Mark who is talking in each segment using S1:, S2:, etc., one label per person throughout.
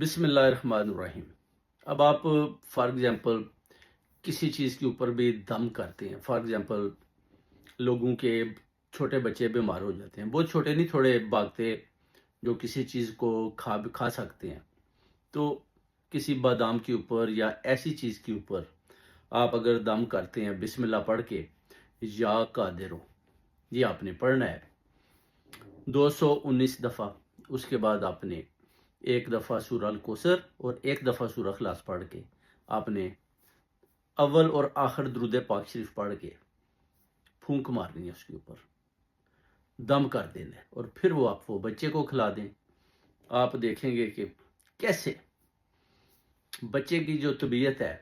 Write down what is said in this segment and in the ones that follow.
S1: بسم اللہ الرحمن الرحیم۔ اب آپ فار ایگزامپل کسی چیز کے اوپر بھی دم کرتے ہیں. فار ایگزامپل لوگوں کے چھوٹے بچے بیمار ہو جاتے ہیں، بہت چھوٹے نہیں، تھوڑے بھاگتے جو کسی چیز کو کھا سکتے ہیں. تو کسی بادام کے اوپر یا ایسی چیز کے اوپر آپ اگر دم کرتے ہیں بسم اللہ پڑھ کے، یا قادر ہو، یہ آپ نے پڑھنا ہے 219 دفعہ. اس کے بعد آپ نے ایک دفعہ سورہ الکوثر اور ایک دفعہ سورہ اخلاص پڑھ کے آپ نے اول اور آخر درود پاک شریف پڑھ کے پھونک مارنی ہے، اس کے اوپر دم کر دینا ہے، اور پھر وہ آپ وہ بچے کو کھلا دیں. آپ دیکھیں گے کہ کیسے بچے کی جو طبیعت ہے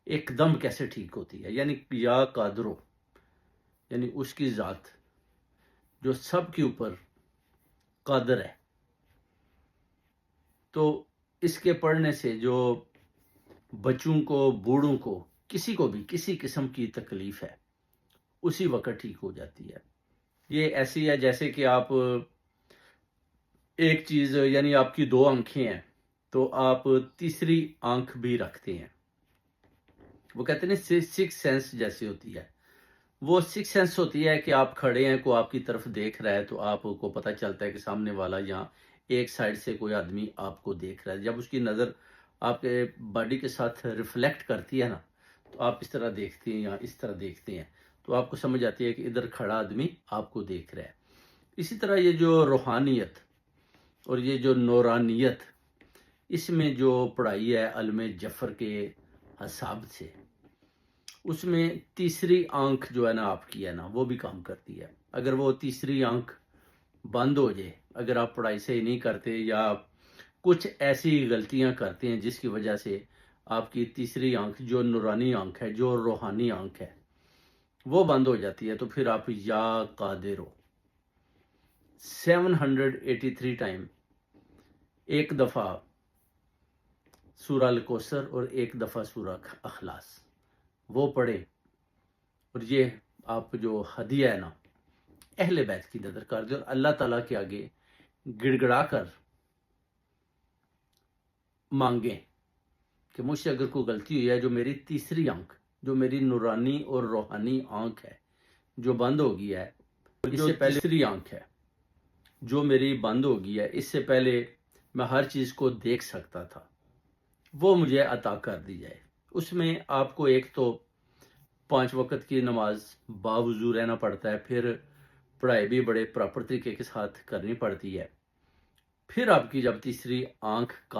S1: ایک دم کیسے ٹھیک ہوتی ہے. یعنی یا قادرو، یعنی اس کی ذات جو سب کے اوپر قادر ہے. تو اس کے پڑھنے سے جو بچوں کو، بوڑھوں کو، کسی کو بھی کسی قسم کی تکلیف ہے اسی وقت ٹھیک ہو جاتی ہے. یہ ایسی ہے جیسے کہ آپ ایک چیز، یعنی آپ کی 2 آنکھیں ہیں تو آپ تیسری آنکھ بھی رکھتے ہیں. وہ کہتے ہیں 6 سینس جیسی ہوتی ہے. وہ 6 سینس ہوتی ہے کہ آپ کھڑے ہیں، کوئی آپ کی طرف دیکھ رہا ہے تو آپ کو پتہ چلتا ہے کہ سامنے والا یہاں ایک سائڈ سے کوئی آدمی آپ کو دیکھ رہا ہے. جب اس کی نظر آپ کے باڈی کے ساتھ ریفلیکٹ کرتی ہے نا، تو آپ اس طرح دیکھتے ہیں یا اس طرح دیکھتے ہیں، تو آپ کو سمجھ آتی ہے کہ ادھر کھڑا آدمی آپ کو دیکھ رہا ہے. اسی طرح یہ جو روحانیت اور یہ جو نورانیت، اس میں جو پڑھائی ہے علم جعفر کے حساب سے، اس میں تیسری آنکھ جو ہے نا آپ کی ہے نا، وہ بھی کام کرتی ہے. اگر وہ تیسری آنکھ بند ہو جائے، اگر آپ پڑھائی صحیح نہیں کرتے یا کچھ ایسی غلطیاں کرتے ہیں جس کی وجہ سے آپ کی تیسری آنکھ جو نورانی آنکھ ہے، جو روحانی آنکھ ہے، وہ بند ہو جاتی ہے، تو پھر آپ یا قادر ہو 783 ٹائم، ایک دفعہ سورہ الکوثر اور ایک دفعہ سورہ اخلاص وہ پڑھیں. اور یہ آپ جو ہدیہ ہے نا اہل بیت کی نظر کر دیں اور اللہ تعالیٰ کے آگے گڑ گڑا کر مانگیں کہ مجھ سے اگر کوئی غلطی ہوئی ہے، جو میری تیسری آنکھ، جو میری نورانی اور روحانی آنکھ ہے جو بند ہو گئی ہے، اس سے پہلے تیسری آنکھ ہے جو میری بند ہو گئی ہے، اس سے پہلے میں ہر چیز کو دیکھ سکتا تھا، وہ مجھے عطا کر دی جائے. اس میں آپ کو ایک تو 5 وقت کی نماز باوضو رہنا پڑتا ہے، پھر پڑھائی بھی بڑے پراپر طریقے کے ساتھ کرنی پڑتی ہے. پھر آپ کی جب تیسری آنکھ کام